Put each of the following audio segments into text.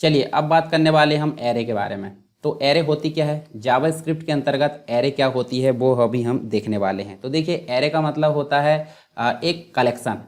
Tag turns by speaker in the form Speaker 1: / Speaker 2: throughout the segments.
Speaker 1: चलिए अब बात करने वाले हम एरे के बारे में। तो एरे होती क्या है, जावास्क्रिप्ट के अंतर्गत एरे क्या होती है वो अभी हम देखने वाले हैं। तो देखिए एरे का मतलब होता है एक कलेक्शन।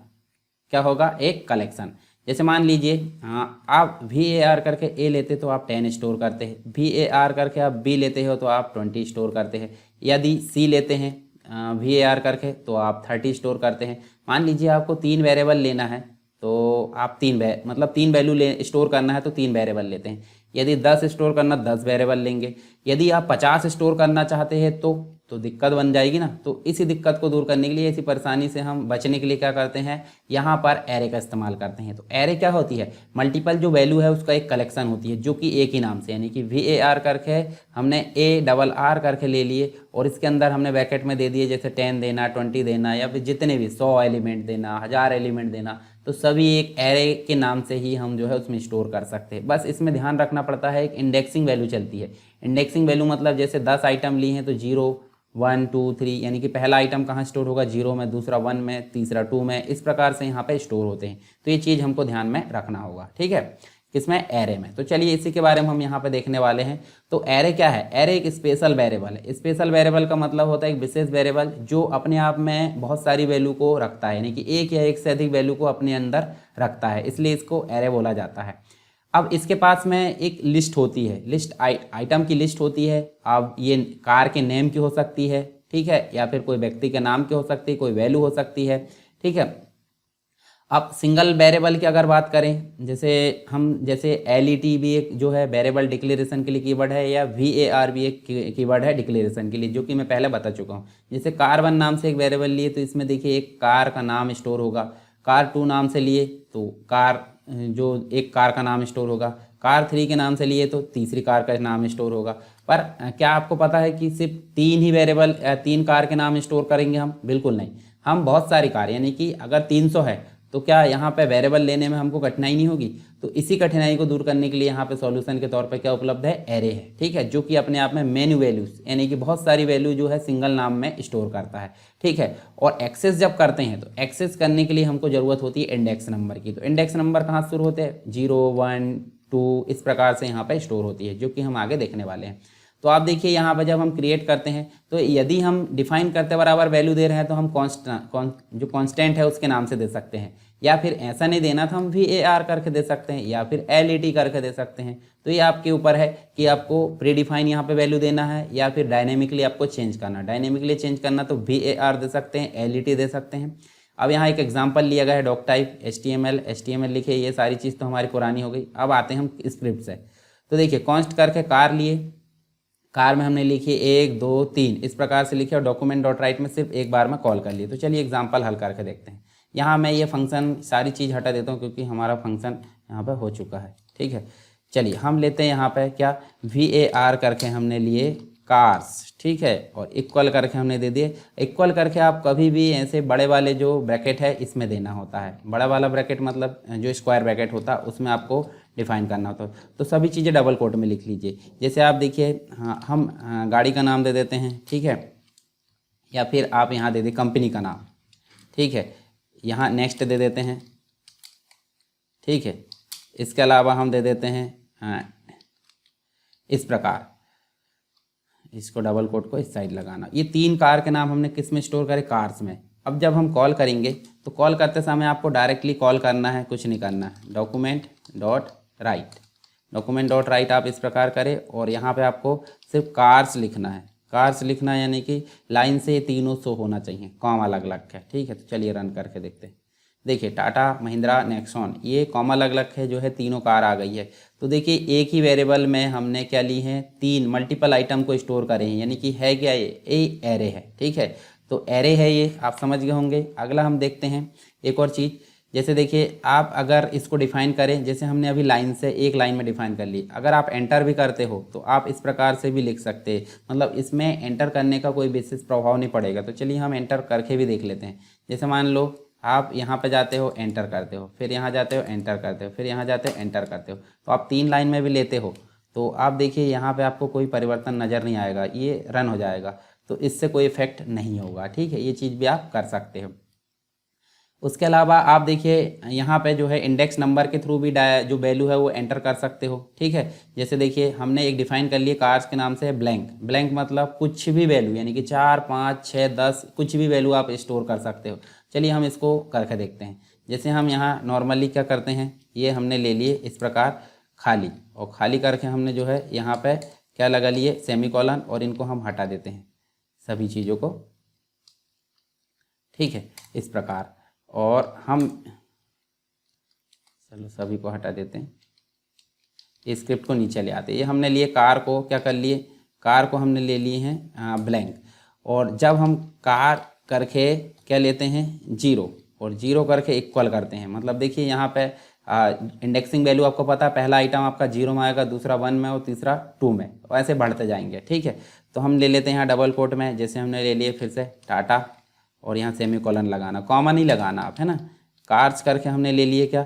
Speaker 1: क्या होगा, एक कलेक्शन। जैसे मान लीजिए आप VAR करके ए लेते तो आप 10 स्टोर करते हैं, VAR करके आप बी लेते हो तो आप 20 स्टोर करते हैं, यदि सी लेते हैं VAR करके तो आप 30 स्टोर करते हैं। मान लीजिए आपको 3 वेरिएबल लेना है तो आप मतलब 3 वैल्यू ले स्टोर करना है तो 3 वेरिएबल लेते हैं। यदि 10 स्टोर करना 10 वेरिएबल लेंगे। यदि आप 50 स्टोर करना चाहते हैं तो दिक्कत बन जाएगी ना। तो इसी दिक्कत को दूर करने के लिए, इसी परेशानी से हम बचने के लिए क्या करते हैं, यहाँ पर एरे का इस्तेमाल करते हैं। तो एरे क्या होती है, मल्टीपल जो वैल्यू है उसका एक कलेक्शन होती है जो कि एक ही नाम से, यानी कि VAR करके हमने ARR करके ले लिए और इसके अंदर हमने ब्रैकेट में दे दिए, जैसे 10 देना, 20 देना, या फिर जितने भी 100 एलिमेंट देना, 1000 एलिमेंट देना, तो सभी एक एरे के नाम से ही हम जो है उसमें स्टोर कर सकते हैं। बस इसमें ध्यान रखना पड़ता है, एक इंडेक्सिंग वैल्यू चलती है। इंडेक्सिंग वैल्यू मतलब जैसे 10 आइटम ली हैं तो 0 1 2 3, यानी कि पहला आइटम कहाँ स्टोर होगा, 0 में, दूसरा 1 में, तीसरा 2 में, इस प्रकार से यहाँ पे स्टोर होते हैं। तो ये चीज़ हमको ध्यान में रखना होगा, ठीक है, किसमें, एरे में। तो चलिए इसी के बारे में हम यहाँ पे देखने वाले हैं। तो एरे क्या है, एरे एक स्पेशल वेरिएबल है। स्पेशल वेरिएबल का मतलब होता है एक विशेष वेरिएबल जो अपने आप में बहुत सारी वैल्यू को रखता है, यानी कि एक या एक से अधिक वैल्यू को अपने अंदर रखता है, इसलिए इसको एरे बोला जाता है। अब इसके पास में एक लिस्ट होती है, लिस्ट आइटम की लिस्ट होती है। अब ये कार के नेम की हो सकती है, ठीक है, या फिर कोई व्यक्ति के नाम की हो सकती है, कोई वैल्यू हो सकती है, ठीक है। अब सिंगल वेरिएबल की अगर बात करें, जैसे LET भी एक जो है वेरिएबल डिक्लेरेशन के लिए कीवर्ड है, या VAR भी एक कीवर्ड है डिक्लेरेशन के लिए, जो कि मैं पहले बता चुका हूँ। जैसे कार 1 नाम से एक वेरिएबल लिए तो इसमें देखिए एक कार का नाम स्टोर होगा। कार 2 नाम से लिए तो जो एक कार का नाम स्टोर होगा। कार 3 के नाम से लिए तो तीसरी कार का नाम स्टोर होगा। पर क्या आपको पता है कि सिर्फ 3 ही वेरिएबल 3 कार के नाम स्टोर करेंगे हम? बिल्कुल नहीं, हम बहुत सारी कार, यानी कि अगर 300 है तो क्या यहाँ पे वेरिएबल लेने में हमको कठिनाई नहीं होगी? तो इसी कठिनाई को दूर करने के लिए यहाँ पे सॉल्यूशन के तौर पे क्या उपलब्ध है, एरे है, ठीक है, जो कि अपने आप में मेनी वैल्यूज, यानी कि बहुत सारी वैल्यू जो है सिंगल नाम में स्टोर करता है, ठीक है। और एक्सेस जब करते हैं तो एक्सेस करने के लिए हमको जरूरत होती है इंडेक्स नंबर की। तो इंडेक्स नंबर कहाँ शुरू होते हैं, 0 1 2 इस प्रकार से यहाँ पे स्टोर होती है, जो कि हम आगे देखने वाले हैं। तो आप देखिए यहाँ पर जब हम क्रिएट करते हैं तो यदि हम डिफाइन करते बराबर वैल्यू दे रहे हैं तो हम जो कांस्टेंट है उसके नाम से दे सकते हैं, या फिर ऐसा नहीं देना तो हम VAR करके दे सकते हैं, या फिर LET करके दे सकते हैं। तो ये आपके ऊपर है कि आपको प्री डिफाइन यहाँ पे वैल्यू देना है या फिर डायनेमिकली आपको चेंज करना। डायनेमिकली चेंज करना तो VAR दे सकते हैं, LET दे सकते हैं। अब यहाँ एक एग्जाम्पल लिया गया है डॉक टाइप HTML लिखे, ये सारी चीज़ तो हमारी पुरानी हो गई। अब आते हैं हम स्क्रिप्ट से। तो देखिए कॉन्स्ट करके कार लिए, कार में हमने लिखी 1 2 3 इस प्रकार से लिखे और डॉक्यूमेंट डॉट राइट में सिर्फ एक बार में कॉल कर लिए। तो चलिए एग्जाम्पल हल करके देखते हैं। यहाँ मैं ये फंक्शन सारी चीज़ हटा देता हूँ क्योंकि हमारा फंक्शन यहाँ पर हो चुका है, ठीक है। चलिए हम लेते हैं यहाँ पे क्या, VAR करके हमने लिए कार्स, ठीक है, और इक्वल करके हमने दे दिए। इक्वल करके आप कभी भी ऐसे बड़े वाले जो ब्रैकेट है इसमें देना होता है। बड़ा वाला ब्रैकेट मतलब जो स्क्वायर ब्रैकेट होता है उसमें आपको डिफाइन करना होता है। तो सभी चीज़ें डबल कोट में लिख लीजिए। जैसे आप देखिए, हाँ, हम गाड़ी का नाम दे देते हैं, ठीक है, या फिर आप यहाँ दे दें कंपनी का नाम, ठीक है, यहाँ नेक्स्ट दे देते हैं, ठीक है। इसके अलावा हम दे देते हैं इस प्रकार, इसको डबल कोट को इस साइड लगाना। ये 3 कार के नाम हमने किस में स्टोर करे, कार्स में। अब जब हम कॉल करेंगे तो कॉल करते समय आपको डायरेक्टली कॉल करना है, कुछ नहीं करना है, डॉक्यूमेंट डॉट राइट आप इस प्रकार करें और यहाँ पे आपको सिर्फ कार्स लिखना है। कार्स लिखना यानी कि लाइन से ये तीनों शो होना चाहिए, कॉमा अलग अलग है, ठीक है। तो चलिए रन करके देखते हैं। देखिए टाटा महिंद्रा नेक्सॉन, ये कॉमा अलग अलग है, जो है तीनों कार आ गई है। तो देखिए एक ही वेरिएबल में हमने क्या ली है, 3 मल्टीपल आइटम को स्टोर करे हैं, यानी कि है क्या, ये एरे है, ठीक है। तो एरे है ये, आप समझ गए होंगे। अगला हम देखते हैं एक और चीज़। जैसे देखिए आप अगर इसको डिफाइन करें, जैसे हमने अभी लाइन से एक लाइन में डिफाइन कर ली, अगर आप एंटर भी करते हो तो आप इस प्रकार से भी लिख सकते हैं, मतलब इसमें एंटर करने का कोई विशेष प्रभाव नहीं पड़ेगा। तो चलिए हम एंटर करके भी देख लेते हैं। जैसे मान लो आप यहाँ पे जाते हो, एंटर करते हो, फिर यहाँ जाते हो, एंटर करते हो, फिर यहाँ जाते हो, एंटर करते हो, तो आप 3 लाइन में भी लेते हो तो आप देखिए यहाँ पे आपको कोई परिवर्तन नज़र नहीं आएगा, ये रन हो जाएगा, तो इससे कोई इफेक्ट नहीं होगा, ठीक है। ये चीज़ भी आप कर सकते हो। उसके अलावा आप देखिए यहाँ पे जो है इंडेक्स नंबर के थ्रू भी जो वैल्यू है वो एंटर कर सकते हो, ठीक है। जैसे देखिए हमने एक डिफाइन कर लिए कार्स के नाम से है ब्लैंक। ब्लैंक मतलब कुछ भी वैल्यू, यानी कि 4 5 6 10 कुछ भी वैल्यू आप स्टोर कर सकते हो। चलिए हम इसको करके देखते हैं। जैसे हम यहाँ नॉर्मली क्या करते हैं, ये हमने ले लिए इस प्रकार खाली, और खाली करके हमने जो है यहाँ पे क्या लगा लिए सेमीकोलन, और इनको हम हटा देते हैं सभी चीज़ों को, ठीक है, इस प्रकार। और हम चलो सभी को हटा देते हैं, इस स्क्रिप्ट को नीचे ले आते हैं। ये हमने लिए कार को, क्या कर लिए, कार को हमने ले लिए हैं ब्लैंक, और जब हम कार करके क्या लेते हैं जीरो, और जीरो करके इक्वल करते हैं, मतलब देखिए यहाँ पे इंडेक्सिंग वैल्यू आपको पता है, पहला आइटम आपका 0 में आएगा, दूसरा 1 में और तीसरा 2 में, और ऐसे बढ़ते जाएंगे, ठीक है। तो हम ले लेते हैं यहाँ डबल कोट में, जैसे हमने ले लिए फिर से टाटा, और यहाँ सेमीकोलन लगाना, कॉमन ही लगाना आप, है ना। कार्स करके हमने ले लिए क्या,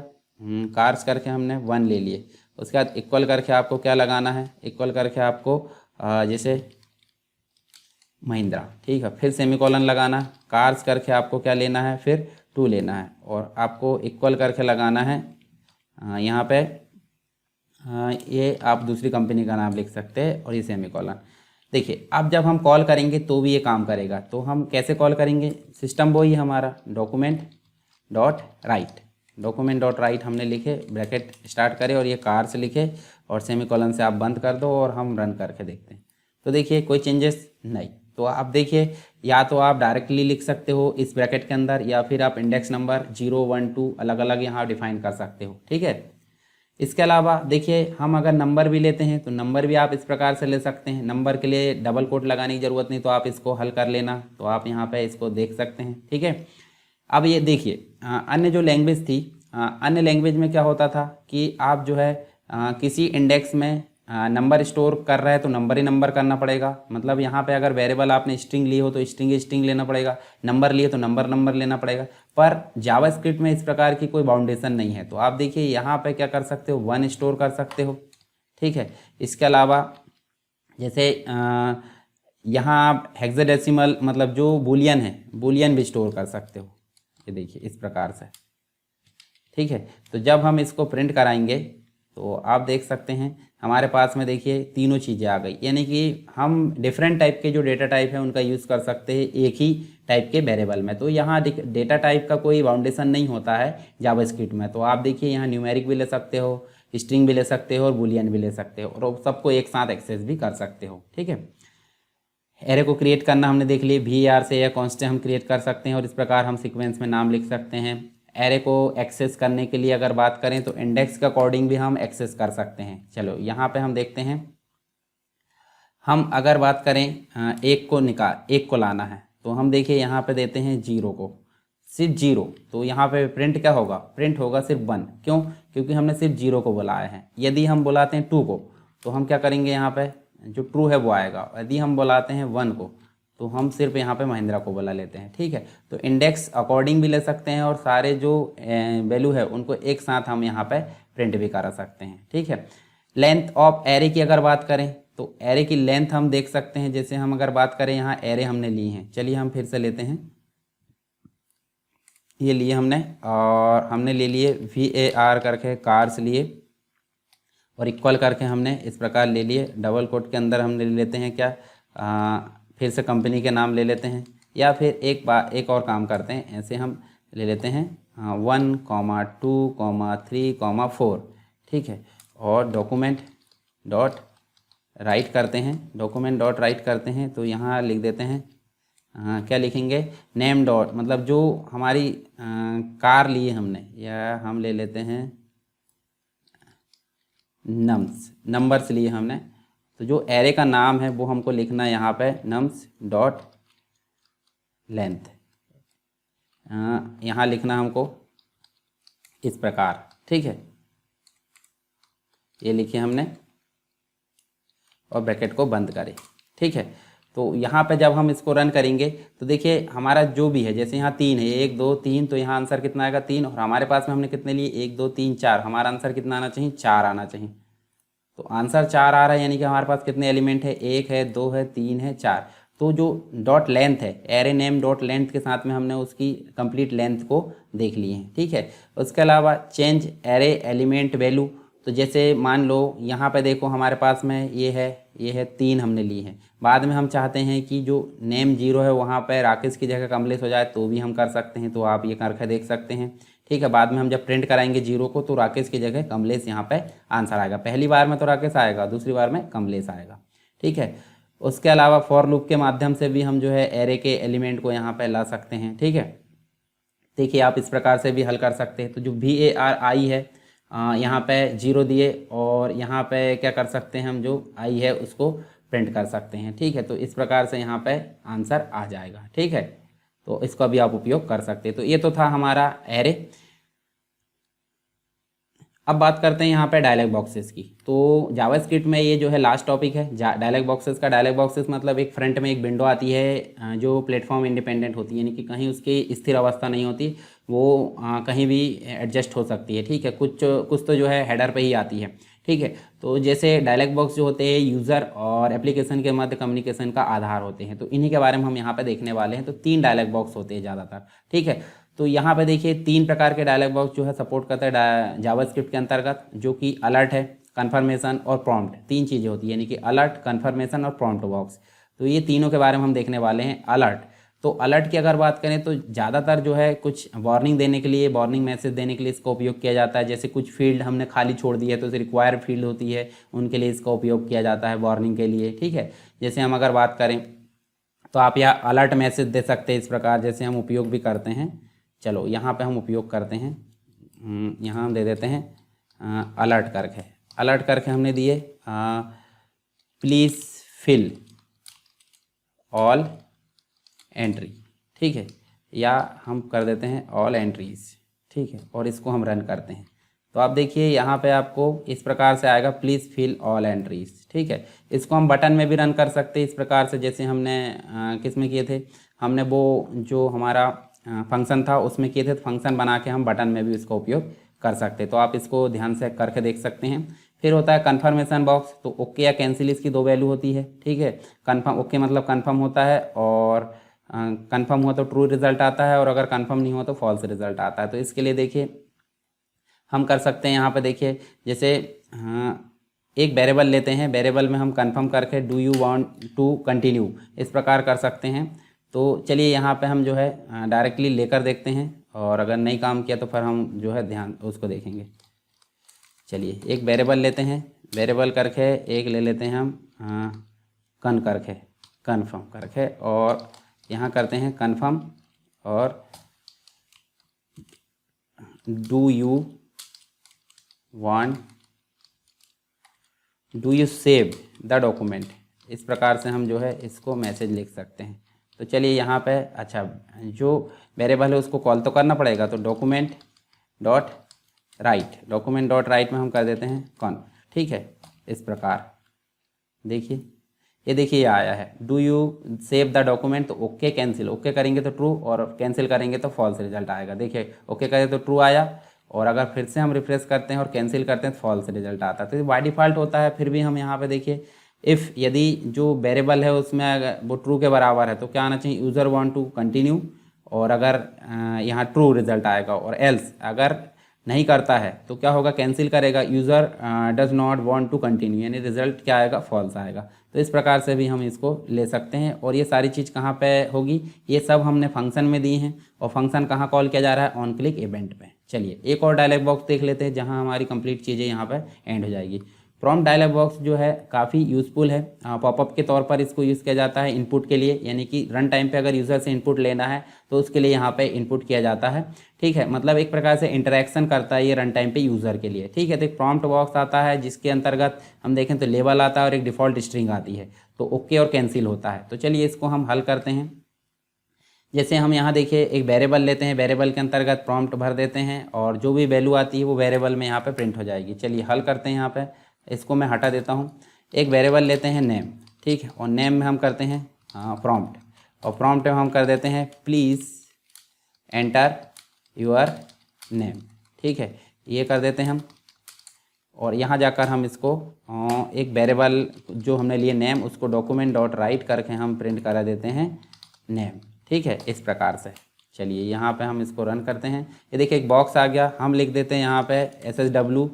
Speaker 1: कार्स करके हमने 1 ले लिए। उसके बाद इक्वल करके आपको क्या लगाना है, इक्वल करके आपको जैसे महिंद्रा, ठीक है, फिर सेमीकोलन लगाना। कार्स करके आपको क्या लेना है, फिर 2 लेना है, और आपको इक्वल करके लगाना है यहाँ पे ये आप दूसरी कंपनी का नाम लिख सकते हैं, और ये सेमीकोलन। देखिए अब जब हम कॉल करेंगे तो भी ये काम करेगा। तो हम कैसे कॉल करेंगे, सिस्टम वो ही हमारा document dot right, document dot right हमने लिखे, ब्रैकेट स्टार्ट करे और ये कार्स लिखे, और सेमीकोलन से आप बंद कर दो, और हम रन करके देखते हैं। तो देखिए कोई चेंजेस नहीं। तो आप देखिए या तो आप डायरेक्टली लिख सकते हो इस ब्रैकेट के अंदर, या फिर आप इंडेक्स नंबर 0 1 2 अलग अलग यहाँ डिफाइन कर सकते हो, ठीक है। इसके अलावा देखिए हम अगर नंबर भी लेते हैं तो नंबर भी आप इस प्रकार से ले सकते हैं। नंबर के लिए डबल कोट लगाने की ज़रूरत नहीं, तो आप इसको हल कर लेना, तो आप यहाँ पे इसको देख सकते हैं, ठीक है। अब ये देखिए अन्य जो लैंग्वेज थी, अन्य लैंग्वेज में क्या होता था कि आप जो है किसी इंडेक्स में नंबर स्टोर कर रहे हैं तो नंबर ही नंबर करना पड़ेगा। मतलब यहाँ पे अगर वेरिएबल आपने स्ट्रिंग ली हो तो स्ट्रिंग ही स्ट्रिंग लेना पड़ेगा, नंबर लिए तो नंबर नंबर लेना पड़ेगा। पर जावास्क्रिप्ट में इस प्रकार की कोई बाउंडेशन नहीं है। तो आप देखिए यहाँ पे क्या कर सकते हो, 1 स्टोर कर सकते हो, ठीक है। इसके अलावा जैसे यहाँ आप हेक्साडेसिमल मतलब जो बूलियन है, बूलियन भी स्टोर कर सकते हो, ये देखिए इस प्रकार से, ठीक है। तो जब हम इसको प्रिंट कराएंगे तो आप देख सकते हैं हमारे पास में देखिए तीनों चीज़ें आ गई, यानी कि हम डिफरेंट टाइप के जो डेटा टाइप है उनका यूज़ कर सकते हैं एक ही टाइप के वेरिएबल में। तो यहाँ डेटा टाइप का कोई बाउंडेशन नहीं होता है जावास्क्रिप्ट में। तो आप देखिए यहाँ न्यूमेरिक भी ले सकते हो, स्ट्रिंग भी ले सकते हो, और बूलियन भी ले सकते हो, और सबको एक साथ एक्सेस भी कर सकते हो, ठीक है। एरे को क्रिएट करना हमने देख लिया, VAR से या कॉन्स्टेंट हम क्रिएट कर सकते हैं, और इस प्रकार हम सीक्वेंस में नाम लिख सकते हैं। एरे को एक्सेस करने के लिए अगर बात करें तो इंडेक्स के अकॉर्डिंग भी हम एक्सेस कर सकते हैं। चलो यहाँ पे हम देखते हैं, हम अगर बात करें एक को लाना है, तो हम देखिए यहाँ पे देते हैं 0 को, सिर्फ 0। तो यहाँ पे प्रिंट क्या होगा, प्रिंट होगा सिर्फ 1। क्यों, क्योंकि हमने सिर्फ 0 को बुलाया है। यदि हम बुलाते हैं 2 को तो हम क्या करेंगे, यहाँ पे जो ट्रू है वो आएगा। यदि हम बुलाते हैं 1 को तो हम सिर्फ यहाँ पे महिंद्रा को बुला लेते हैं, ठीक है। तो इंडेक्स अकॉर्डिंग भी ले सकते हैं, और सारे जो वैल्यू है उनको एक साथ हम यहाँ पे प्रिंट भी करा सकते हैं, ठीक है। लेंथ ऑफ एरे की अगर बात करें तो एरे की लेंथ हम देख सकते हैं। जैसे हम अगर बात करें, यहाँ एरे हमने ली हैं, चलिए हम फिर से लेते हैं, ये लिए हमने, और हमने ले लिए VAR करके कार्स लिए, और इक्वल करके हमने इस प्रकार ले लिए। डबल कोट के अंदर हमने ले लेते हैं क्या, फिर से कंपनी के नाम ले लेते हैं, या फिर एक और काम करते हैं, ऐसे हम ले लेते हैं 1, 2, 3, 4, ठीक है। और डॉक्यूमेंट डॉट राइट करते हैं, डॉक्यूमेंट डॉट राइट करते हैं, तो यहाँ लिख देते हैं क्या लिखेंगे, नेम डॉट, मतलब जो हमारी कार लिए हमने, या हम ले लेते हैं नंबर्स लिए हमने। तो जो एरे का नाम है वो हमको लिखना है यहाँ पे नम्स डॉट लेंथ, यहाँ लिखना हमको इस प्रकार, ठीक है। ये लिखे हमने और ब्रैकेट को बंद करें, ठीक है। तो यहाँ पे जब हम इसको रन करेंगे तो देखिए हमारा जो भी है, जैसे यहाँ 3 है, 1 2 3, तो यहाँ आंसर कितना आएगा 3, और हमारे पास में हमने कितने लिए 1 2 3 4, हमारा आंसर कितना आना चाहिए 4 आना चाहिए। तो आंसर 4 आ रहा है, यानी कि हमारे पास कितने एलिमेंट है, 1 है, 2 है, 3 है, 4। तो जो डॉट लेंथ है, एरे नेम डॉट लेंथ के साथ में हमने उसकी कंप्लीट लेंथ को देख लिए हैं, ठीक है। उसके अलावा चेंज एरे एलिमेंट वैल्यू, तो जैसे मान लो यहाँ पे देखो हमारे पास में ये है 3 हमने ली है, बाद में हम चाहते हैं कि जो नेम 0 है वहाँ पे राकेश की जगह कमलेश हो जाए तो भी हम कर सकते हैं, तो आप ये करके देख सकते हैं, ठीक है। बाद में हम जब प्रिंट कराएंगे 0 को तो राकेश की जगह कमलेश यहाँ पे आंसर आएगा, पहली बार में तो राकेश आएगा, दूसरी बार में कमलेश आएगा, ठीक है। उसके अलावा फॉर लूप के माध्यम से भी हम जो है एरे के एलिमेंट को यहाँ पे ला सकते हैं, ठीक है। देखिए आप इस प्रकार से भी हल कर सकते हैं। तो जो VARI है यहाँ पे 0 दिए और यहाँ पे क्या कर सकते हैं हम, जो आई है उसको प्रिंट कर सकते हैं, ठीक है। तो इस प्रकार से यहाँ पे आंसर आ जाएगा, ठीक है। तो इसका भी आप उपयोग कर सकते हैं। तो ये तो था हमारा एरे। अब बात करते हैं यहाँ पे डायलॉग बॉक्सेस की। तो जावास्क्रिप्ट में ये जो है लास्ट टॉपिक है डायलॉग बॉक्सेस का। डायलॉग बॉक्सेस मतलब एक फ्रंट में एक विंडो आती है जो प्लेटफॉर्म इंडिपेंडेंट होती है, यानी कि कहीं उसकी स्थिर अवस्था नहीं होती, वो कहीं भी एडजस्ट हो सकती है, ठीक है। कुछ तो जो है हेडर पे ही आती है, ठीक है। तो जैसे डायलॉग बॉक्स जो होते हैं यूज़र और एप्लीकेशन के मध्य कम्युनिकेशन का आधार होते हैं, तो इन्हीं के बारे में हम यहाँ पे देखने वाले हैं। तो 3 डायलॉग बॉक्स होते हैं ज़्यादातर, ठीक है। तो यहाँ पे देखिए 3 प्रकार के डायलॉग बॉक्स जो है सपोर्ट करता है जावास्क्रिप्ट के अंतर्गत, जो कि अलर्ट है, कन्फर्मेशन और प्रॉम्प्ट, 3 चीज़ें होती है, यानी कि अलर्ट, कन्फर्मेशन और प्रॉम्प्ट बॉक्स। तो ये तीनों के बारे में हम देखने वाले हैं। अलर्ट, तो अलर्ट की अगर बात करें तो ज़्यादातर जो है कुछ वार्निंग देने के लिए, वार्निंग मैसेज देने के लिए इसका उपयोग किया जाता है। जैसे कुछ फील्ड हमने खाली छोड़ दी है तो रिक्वायर फील्ड होती है, उनके लिए इसका उपयोग किया जाता है वार्निंग के लिए, ठीक है। जैसे हम अगर बात करें तो आप यहाँ अलर्ट मैसेज दे सकते हैं इस प्रकार, जैसे हम उपयोग भी करते हैं। चलो यहाँ पे हम उपयोग करते हैं, यहाँ हम दे देते हैं अलर्ट करके हमने दिए प्लीज़ फिल ऑल एंट्री, ठीक है, या हम कर देते हैं ऑल एंट्रीज, ठीक है, और इसको हम रन करते हैं। तो आप देखिए यहाँ पे आपको इस प्रकार से आएगा प्लीज़ फिल ऑल एंट्रीज, ठीक है। इसको हम बटन में भी रन कर सकते हैं इस प्रकार से, जैसे हमने किस में किए थे, हमने वो जो हमारा फंक्शन था उसमें किए थे, तो फंक्शन बना के हम बटन में भी इसका उपयोग कर सकते हैं। तो आप इसको ध्यान से करके देख सकते हैं। फिर होता है कन्फर्मेशन बॉक्स, तो ओके या कैंसिल इसकी 2 वैल्यू होती है, ठीक है। कन्फर्म, ओके मतलब कन्फर्म होता है, और कन्फर्म हुआ तो ट्रू रिजल्ट आता है, और अगर कन्फर्म नहीं हुआ तो फॉल्स रिजल्ट आता है। तो इसके लिए देखिए हम कर सकते हैं यहाँ पे देखिए, जैसे एक वेरिएबल लेते हैं, वेरिएबल में हम कन्फर्म करके do you want to continue इस प्रकार कर सकते हैं। तो चलिए यहाँ पे हम जो है डायरेक्टली लेकर देखते हैं, और अगर नहीं काम किया तो फिर हम जो है ध्यान उसको देखेंगे। चलिए एक वेरिएबल लेते हैं, वेरिएबल करके एक ले लेते हैं हम कन्फर्म करके, और यहाँ करते हैं कन्फर्म और do you save the document, इस प्रकार से हम जो है इसको मैसेज लिख सकते हैं। तो चलिए यहाँ पे अच्छा जो वेरिएबल है उसको कॉल तो करना पड़ेगा, तो डॉक्यूमेंट डॉट राइट में हम कर देते हैं कॉन, ठीक है। इस प्रकार देखिए ये आया है do you save the document, तो ओके कैंसिल, ओके करेंगे तो ट्रू और कैंसिल करेंगे तो फॉल्स रिजल्ट आएगा। देखिए ओके करें तो ट्रू आया, और अगर फिर से हम रिफ्रेश करते हैं और कैंसिल करते हैं तो फॉल्स रिजल्ट आता है। तो बाय डिफ़ॉल्ट होता है। फिर भी हम यहाँ पे देखिए इफ़ यदि जो वेरिएबल है उसमें अगर वो ट्रू के बराबर है तो क्या आना चाहिए, यूज़र वांट टू कंटिन्यू, और अगर यहाँ ट्रू रिजल्ट आएगा, और एल्स अगर नहीं करता है तो क्या होगा, कैंसिल करेगा, user does not want to continue, यानी रिजल्ट क्या आएगा, फॉल्स आएगा। तो इस प्रकार से भी हम इसको ले सकते हैं। और ये सारी चीज़ कहाँ पे होगी, ये सब हमने फंक्शन में दी हैं, और फंक्शन कहाँ कॉल किया जा रहा है, ऑन क्लिक इवेंट पे। चलिए एक और डायलॉग बॉक्स देख लेते हैं जहाँ हमारी कंप्लीट चीज़ें यहाँ पे एंड हो जाएगी। प्रॉम्प्ट डायलॉग बॉक्स जो है काफ़ी यूज़फुल है, पॉपअप के तौर पर इसको यूज़ किया जाता है इनपुट के लिए, यानी कि रन टाइम पे अगर यूज़र से इनपुट लेना है तो उसके लिए यहाँ पे इनपुट किया जाता है, ठीक है। मतलब एक प्रकार से इंटरेक्शन करता है ये रन टाइम पे यूज़र के लिए, ठीक है। तो एक प्रॉम्प्ट बॉक्स आता है जिसके अंतर्गत हम देखें तो लेबल आता है और एक डिफ़ॉल्ट स्ट्रिंग आती है, तो ओके और कैंसिल होता है। तो चलिए इसको हम हल करते हैं। जैसे हम यहाँ देखिए एक वेरिएबल लेते हैं, वेरिएबल के अंतर्गत प्रॉम्प्ट भर देते हैं, और जो भी वैल्यू आती है वो वेरिएबल में यहाँ पे प्रिंट हो जाएगी। चलिए हल करते हैं। यहाँ पे इसको मैं हटा देता हूँ। एक वेरिएबल लेते हैं नेम, ठीक है, और नेम में हम करते हैं प्रॉम्प्ट, और प्रॉम्प्ट में हम कर देते हैं प्लीज़ एंटर योर नेम, ठीक है, ये कर देते हैं हम। और यहाँ जाकर हम इसको एक वेरिएबल जो हमने लिए नेम, उसको डॉक्यूमेंट डॉट राइट करके हम प्रिंट करा देते हैं नेम। ठीक है, इस प्रकार से। चलिए यहाँ पे हम इसको रन करते हैं। ये देखिए एक बॉक्स आ गया, हम लिख देते हैं यहाँ पे SSW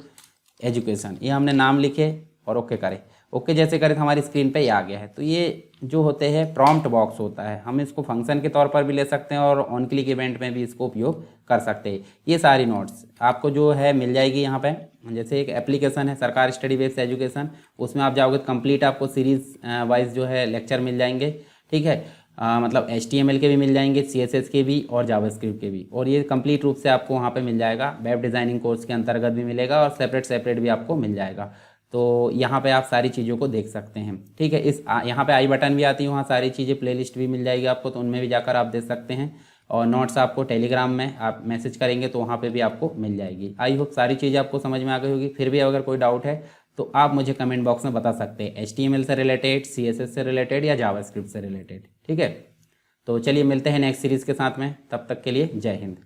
Speaker 1: एजुकेशन, ये हमने नाम लिखे और ओके करें। ओके जैसे करें तो हमारी स्क्रीन पे ये आ गया है। तो ये जो होते हैं प्रॉम्प्ट बॉक्स होता है, हम इसको फंक्शन के तौर पर भी ले सकते हैं और ऑन क्लिक इवेंट में भी इसको उपयोग कर सकते हैं। ये सारी नोट्स आपको जो है मिल जाएगी यहाँ पे। जैसे एक एप्लीकेशन है सरकार स्टडी बेस्ड एजुकेशन, उसमें आप जाओगे तो कंप्लीट आपको सीरीज वाइज जो है लेक्चर मिल जाएंगे। ठीक है, मतलब HTML के भी मिल जाएंगे, CSS के भी और जावास्क्रिप्ट के भी, और ये कंप्लीट रूप से आपको वहाँ पे मिल जाएगा। वेब डिज़ाइनिंग कोर्स के अंतर्गत भी मिलेगा और सेपरेट भी आपको मिल जाएगा। तो यहाँ पे आप सारी चीज़ों को देख सकते हैं। ठीक है, इस यहाँ पे आई बटन भी आती है, वहाँ सारी चीज़ें प्लेलिस्ट भी मिल जाएगी आपको, तो उनमें भी जाकर आप देख सकते हैं। और नोट्स आपको टेलीग्राम में आप मैसेज करेंगे तो वहाँ पे भी आपको मिल जाएगी। आई होप सारी चीज़ें आपको समझ में आ गई होगी। फिर भी अगर कोई डाउट है तो आप मुझे कमेंट बॉक्स में बता सकते हैं, HTML से रिलेटेड, CSS से रिलेटेड या जावास्क्रिप्ट से रिलेटेड। ठीक है, तो चलिए मिलते हैं नेक्स्ट सीरीज़ के साथ में, तब तक के लिए जय हिंद।